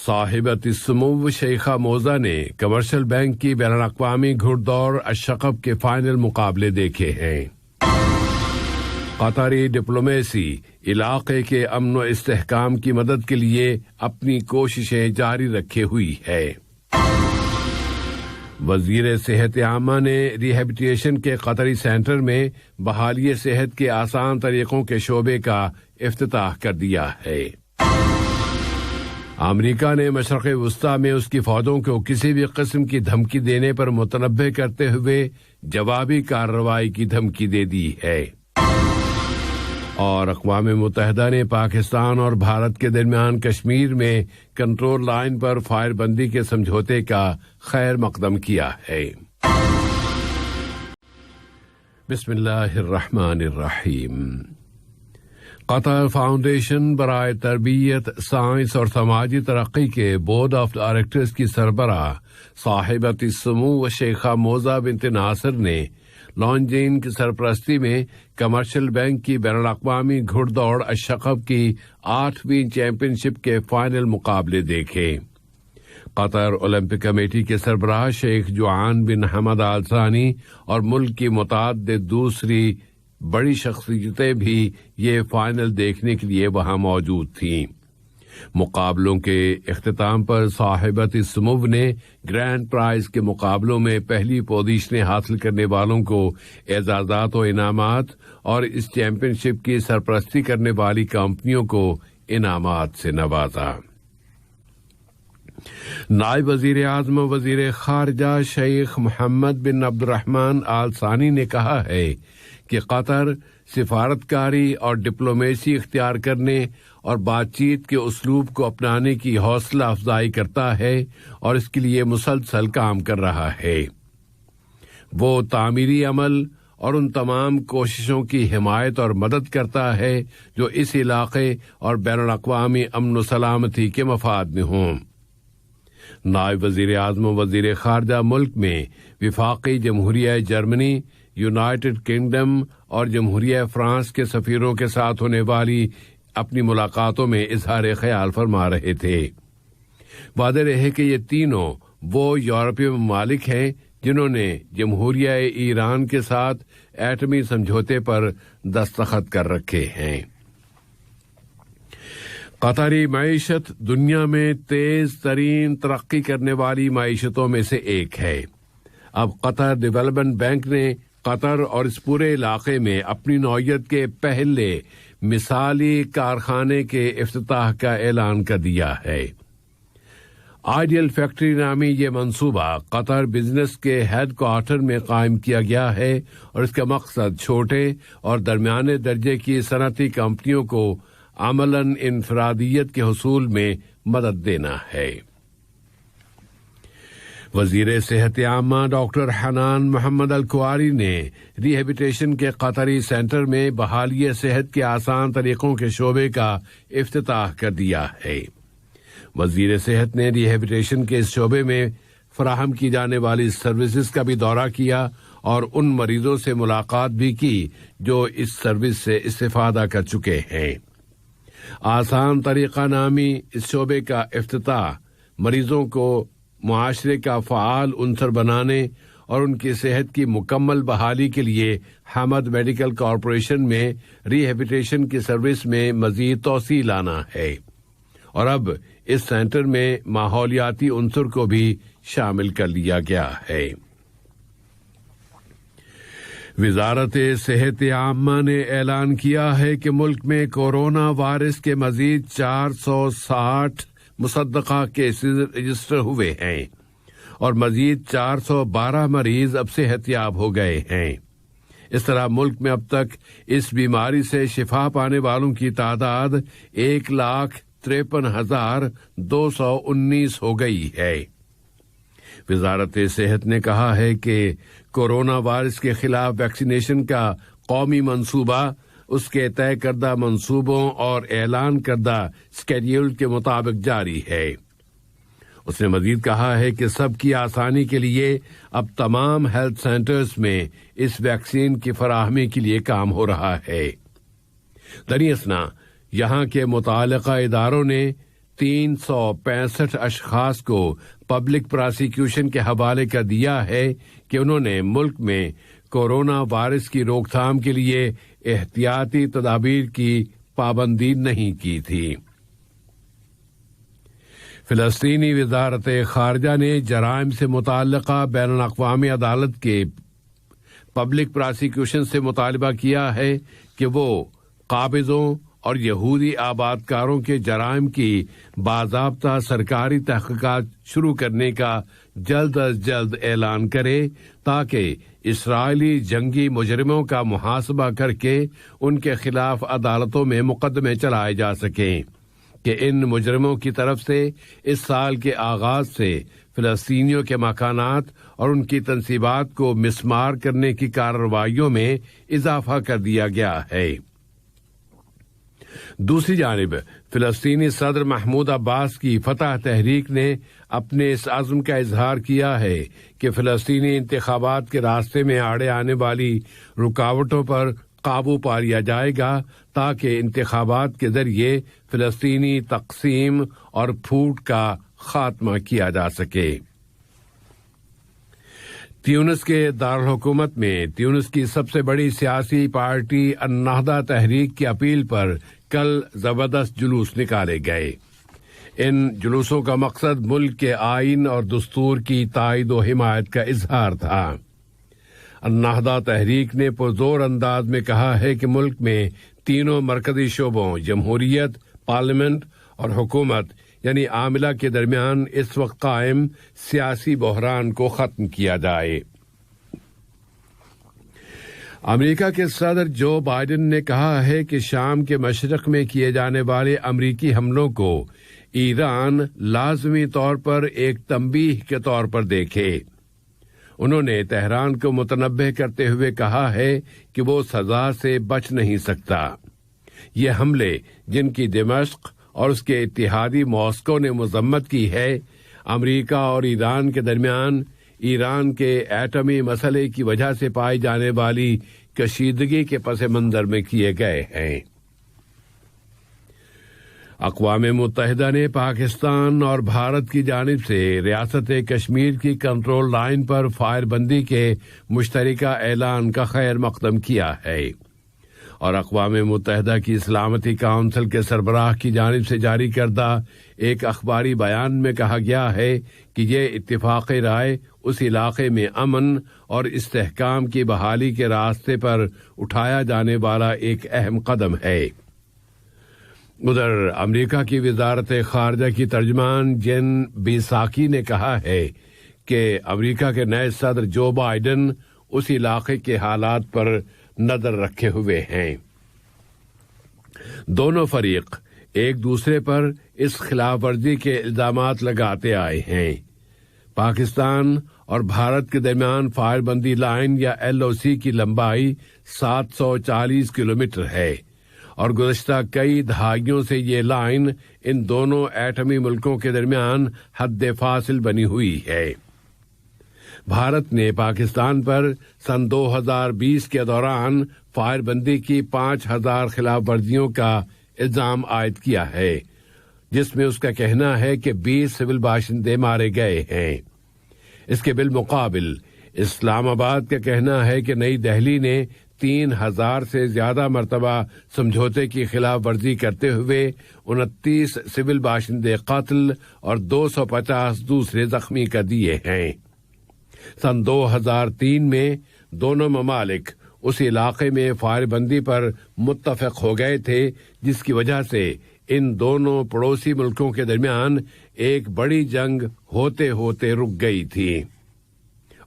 صاحبت السمو شیخہ موزہ نے commercial bank کی بین الاقوامی گھڑ دوڑ الشقب کے فائنل مقابلے دیکھے ہیں۔ قطری ڈپلومیسی علاقے کے امن و استحکام کی مدد کے لیے اپنی کوششیں جاری رکھے ہوئی ہے۔ وزیر صحت عامہ نے ریہیبلیٹیشن کے قطری سینٹر میں بحالی صحت کے آسان طریقوں کے شعبے کا افتتاح کر دیا ہے۔ امریکہ نے مشرق وسطی میں اس کی فوجوں کو کسی بھی قسم کی دھمکی دینے پر متنبہ کرتے ہوئے جوابی کارروائی کی دھمکی دے دی ہے۔ اور اقوام متحدہ نے پاکستان اور بھارت کے درمیان کشمیر میں کنٹرول لائن پر فائر بندی کے سمجھوتے کا خیر مقدم کیا ہے۔ بسم اللہ الرحمن الرحیم۔ قطر فاؤنڈیشن برائے تربیت، سائنس اور سماجی ترقی کے بورڈ آف ڈائریکٹرز کی سربراہ صاحبت السمو شیخہ موزہ بنت ناصر نے لانجین کی سرپرستی میں کمرشل بینک کی بین الاقوامی گھڑ دوڑ الشقب کی 8ویں چیمپئن شپ کے فائنل مقابلے دیکھے۔ قطر اولمپک کمیٹی کے سربراہ شیخ جوان بن حمد آل ثانی اور ملک کی متعدد دوسری بڑی شخصیتیں بھی یہ فائنل دیکھنے کے لیے وہاں موجود تھیں۔ مقابلوں کے اختتام پر صاحبت السمو نے گرینڈ پرائز کے مقابلوں میں پہلی پوزیشنیں حاصل کرنے والوں کو اعزازات و انعامات اور اس چیمپئن شپ کی سرپرستی کرنے والی کمپنیوں کو انعامات سے نوازا۔ نائب وزیر اعظم و وزیر خارجہ شیخ محمد بن عبد الرحمن آل ثانی نے کہا ہے کہ قطر سفارتکاری اور ڈپلومیسی اختیار کرنے اور بات چیت کے اسلوب کو اپنانے کی حوصلہ افزائی کرتا ہے اور اس کے لیے مسلسل کام کر رہا ہے۔ وہ تعمیری عمل اور ان تمام کوششوں کی حمایت اور مدد کرتا ہے جو اس علاقے اور بین الاقوامی امن و سلامتی کے مفاد میں ہوں۔ نائب وزیر اعظم و وزیر خارجہ ملک میں وفاقی جمہوریہ جرمنی، یونائیٹڈ کنگڈم اور جمہوریہ فرانس کے سفیروں کے ساتھ ہونے والی اپنی ملاقاتوں میں اظہار خیال فرما رہے تھے۔ واضح رہے کہ یہ تینوں وہ یورپی ممالک ہیں جنہوں نے جمہوریہ ایران کے ساتھ ایٹمی سمجھوتے پر دستخط کر رکھے ہیں۔ قطری معیشت دنیا میں تیز ترین ترقی کرنے والی معیشتوں میں سے ایک ہے۔ اب قطر ڈیولپمنٹ بینک نے قطر اور اس پورے علاقے میں اپنی نوعیت کے پہلے مثالی کارخانے کے افتتاح کا اعلان کر دیا ہے۔ آئیڈیل فیکٹری نامی یہ منصوبہ قطر بزنس کے ہیڈ کوارٹر میں قائم کیا گیا ہے اور اس کا مقصد چھوٹے اور درمیانے درجے کی صنعتی کمپنیوں کو عملاً انفرادیت کے حصول میں مدد دینا ہے۔ وزیر صحت عامہ ڈاکٹر حنان محمد الکواری نے ریہیبلیٹیشن کے قطری سینٹر میں بحالی صحت کے آسان طریقوں کے شعبے کا افتتاح کر دیا ہے۔ وزیر صحت نے ریہیبلیٹیشن کے اس شعبے میں فراہم کی جانے والی سروسز کا بھی دورہ کیا اور ان مریضوں سے ملاقات بھی کی جو اس سروس سے استفادہ کر چکے ہیں۔ آسان طریقہ نامی اس شعبے کا افتتاح مریضوں کو معاشرے کا فعال عنصر بنانے اور ان کی صحت کی مکمل بحالی کے لیے حمد میڈیکل کارپوریشن میں ریہیبلیٹیشن کی سروس میں مزید توسیع لانا ہے، اور اب اس سینٹر میں ماحولیاتی عنصر کو بھی شامل کر لیا گیا ہے۔ وزارت صحت عامہ نے اعلان کیا ہے کہ ملک میں کورونا وائرس کے مزید 460 مصدقہ کیسز رجسٹر ہوئے ہیں اور مزید 412 مریض اب صحت یاب ہو گئے ہیں۔ اس طرح ملک میں اب تک اس بیماری سے شفا پانے والوں کی تعداد 1,53,219 ہو گئی ہے۔ وزارت صحت نے کہا ہے کہ کورونا وائرس کے خلاف ویکسینیشن کا قومی منصوبہ اس کے طے کردہ منصوبوں اور اعلان کردہ اسکیڈول کے مطابق جاری ہے۔ اس نے مزید کہا ہے کہ سب کی آسانی کے لیے اب تمام ہیلتھ سینٹرز میں اس ویکسین کی فراہمی کے لیے کام ہو رہا ہے۔ دریں اثنا یہاں کے متعلقہ اداروں نے 365 اشخاص کو پبلک پراسیکیوشن کے حوالے کر دیا ہے کہ انہوں نے ملک میں کورونا وائرس کی روک تھام کے لیے احتیاطی تدابیر کی پابندی نہیں کی تھی۔ فلسطینی وزارت خارجہ نے جرائم سے متعلقہ بین الاقوامی عدالت کے پبلک پراسیکیوشن سے مطالبہ کیا ہے کہ وہ قابضوں اور یہودی آبادکاروں کے جرائم کی باضابطہ سرکاری تحقیقات شروع کرنے کا جلد از جلد اعلان کرے تاکہ اسرائیلی جنگی مجرموں کا محاسبہ کر کے ان کے خلاف عدالتوں میں مقدمے چلائے جا سکیں کہ ان مجرموں کی طرف سے اس سال کے آغاز سے فلسطینیوں کے مکانات اور ان کی تنصیبات کو مسمار کرنے کی کارروائیوں میں اضافہ کر دیا گیا ہے۔ دوسری جانب فلسطینی صدر محمود عباس کی فتح تحریک نے اپنے اس عزم کا اظہار کیا ہے کہ فلسطینی انتخابات کے راستے میں آڑے آنے والی رکاوٹوں پر قابو پا لیا جائے گا تاکہ انتخابات کے ذریعے فلسطینی تقسیم اور پھوٹ کا خاتمہ کیا جا سکے۔ تیونس کے دارالحکومت میں تیونس کی سب سے بڑی سیاسی پارٹی النہضہ تحریک کی اپیل پر کل زبردست جلوس نکالے گئے۔ ان جلوسوں کا مقصد ملک کے آئین اور دستور کی تائید و حمایت کا اظہار تھا۔ النہضہ تحریک نے پرزور انداز میں کہا ہے کہ ملک میں تینوں مرکزی شعبوں جمہوریت، پارلیمنٹ اور حکومت یعنی عاملہ کے درمیان اس وقت قائم سیاسی بحران کو ختم کیا جائے۔ امریکہ کے صدر جو بائیڈن نے کہا ہے کہ شام کے مشرق میں کیے جانے والے امریکی حملوں کو ایران لازمی طور پر ایک تنبیہ کے طور پر دیکھے۔ انہوں نے تہران کو متنبہ کرتے ہوئے کہا ہے کہ وہ سزا سے بچ نہیں سکتا۔ یہ حملے جن کی دمشق اور اس کے اتحادی ماسکو نے مذمت کی ہے، امریکہ اور ایران کے درمیان ایران کے ایٹمی مسئلے کی وجہ سے پائی جانے والی کشیدگی کے پس منظر میں کیے گئے ہیں۔ اقوام متحدہ نے پاکستان اور بھارت کی جانب سے ریاست کشمیر کی کنٹرول لائن پر فائر بندی کے مشترکہ اعلان کا خیر مقدم کیا ہے، اور اقوام متحدہ کی سلامتی کونسل کے سربراہ کی جانب سے جاری کردہ ایک اخباری بیان میں کہا گیا ہے کہ یہ اتفاق رائے اس علاقے میں امن اور استحکام کی بحالی کے راستے پر اٹھایا جانے والا ایک اہم قدم ہے۔ ادھر امریکہ کی وزارت خارجہ کی ترجمان جین بیساکی نے کہا ہے کہ امریکہ کے نئے صدر جو بائیڈن اس علاقے کے حالات پر نظر رکھے ہوئے ہیں۔ دونوں فریق ایک دوسرے پر اس خلاف ورزی کے الزامات لگاتے آئے ہیں۔ پاکستان اور بھارت کے درمیان فائر بندی لائن یا LOC کی لمبائی 740 کلومیٹر ہے، اور گزشتہ کئی دہائیوں سے یہ لائن ان دونوں ایٹمی ملکوں کے درمیان حد فاصل بنی ہوئی ہے۔ بھارت نے پاکستان پر سن 2020 کے دوران فائر بندی کی 5000 خلاف ورزیوں کا الزام عائد کیا ہے، جس میں اس کا کہنا ہے کہ 20 سول باشندے مارے گئے ہیں۔ اس کے بالمقابل اسلام آباد کا کہنا ہے کہ نئی دہلی نے 3000 سے زیادہ مرتبہ سمجھوتے کی خلاف ورزی کرتے ہوئے 29 سول باشندے قتل اور 250 دوسرے زخمی کر دیے ہیں۔ سن 2003 میں دونوں ممالک اس علاقے میں فائر بندی پر متفق ہو گئے تھے، جس کی وجہ سے ان دونوں پڑوسی ملکوں کے درمیان ایک بڑی جنگ ہوتے ہوتے رک گئی تھی،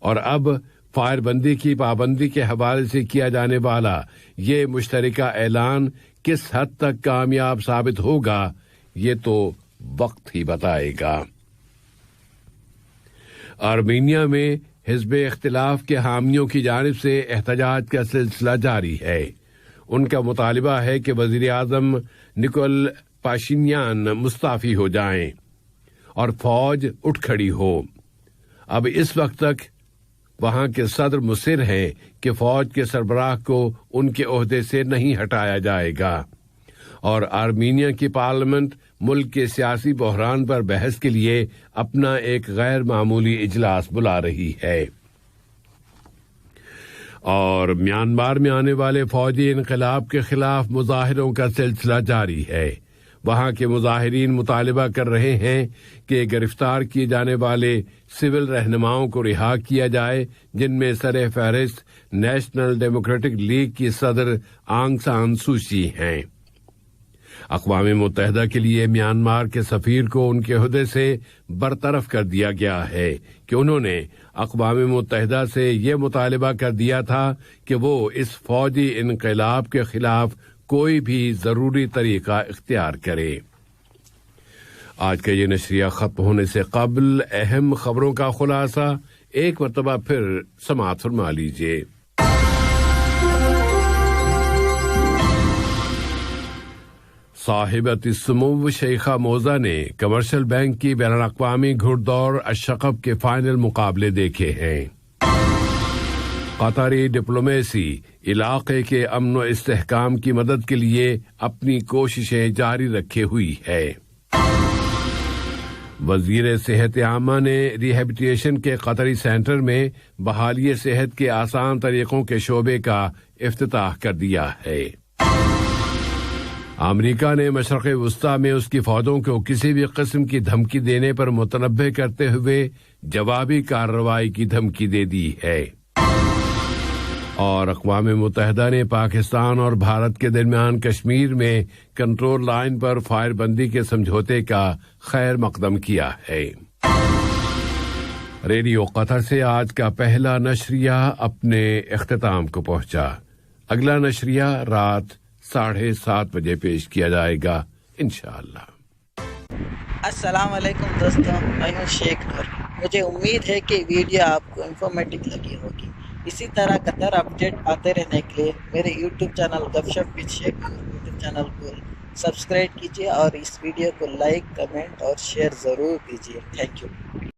اور اب فائر بندی کی پابندی کے حوالے سے کیا جانے والا یہ مشترکہ اعلان کس حد تک کامیاب ثابت ہوگا یہ تو وقت ہی بتائے گا۔ آرمینیا میں حزب اختلاف کے حامیوں کی جانب سے احتجاج کا سلسلہ جاری ہے۔ ان کا مطالبہ ہے کہ وزیر اعظم نکول پاشینیان مستعفی ہو جائیں اور فوج اٹھ کھڑی ہو۔ اب اس وقت تک وہاں کے صدر مصر ہیں کہ فوج کے سربراہ کو ان کے عہدے سے نہیں ہٹایا جائے گا، اور آرمینیا کی پارلیمنٹ ملک کے سیاسی بحران پر بحث کے لیے اپنا ایک غیر معمولی اجلاس بلا رہی ہے۔ اور میانمار میں آنے والے فوجی انقلاب کے خلاف مظاہروں کا سلسلہ جاری ہے۔ وہاں کے مظاہرین مطالبہ کر رہے ہیں کہ گرفتار کیے جانے والے سول رہنماؤں کو رہا کیا جائے، جن میں سر فہرست نیشنل ڈیموکریٹک لیگ کی صدر آنگ سان سوچی ہیں۔ اقوام متحدہ کے لیے میانمار کے سفیر کو ان کے عہدے سے برطرف کر دیا گیا ہے کہ انہوں نے اقوام متحدہ سے یہ مطالبہ کر دیا تھا کہ وہ اس فوجی انقلاب کے خلاف کوئی بھی ضروری طریقہ اختیار کرے۔ آج کا یہ نشریہ ختم ہونے سے قبل اہم خبروں کا خلاصہ ایک مرتبہ پھر سماعت فرما لیجیے۔ صاحبۃ السمو شیخہ موزہ نے کمرشل بینک کی بین الاقوامی گھڑ دوڑ الشقب کے فائنل مقابلے دیکھے ہیں۔ قطری ڈپلومیسی علاقے کے امن و استحکام کی مدد کے لیے اپنی کوششیں جاری رکھے ہوئی ہے۔ وزیر صحت عامہ نے ریہیبلیٹیشن کے قطری سینٹر میں بحالی صحت کے آسان طریقوں کے شعبے کا افتتاح کر دیا ہے۔ امریکہ نے مشرق وسطی میں اس کی فوجوں کو کسی بھی قسم کی دھمکی دینے پر متنبہ کرتے ہوئے جوابی کارروائی کی دھمکی دے دی ہے۔ اور اقوام متحدہ نے پاکستان اور بھارت کے درمیان کشمیر میں کنٹرول لائن پر فائر بندی کے سمجھوتے کا خیر مقدم کیا ہے۔ ریڈیو قطر سے آج کا پہلا نشریہ اپنے اختتام کو پہنچا۔ اگلا نشریہ رات 7:30 بجے پیش کیا جائے گا انشاءاللہ۔ السلام علیکم دوستوں، میں ہوں شیخ نور۔ مجھے امید ہے کہ ویڈیو آپ کو انفارمیٹو لگی ہوگی۔ اسی طرح قطر اپڈیٹ آتے رہنے کے لیے میرے یوٹیوب چینل گپ ship with Sheikh Noor YouTube channel کو سبسکرائب کیجیے اور اس ویڈیو کو لائک، کمنٹ اور شیئر ضرور کیجیے۔ Thank you.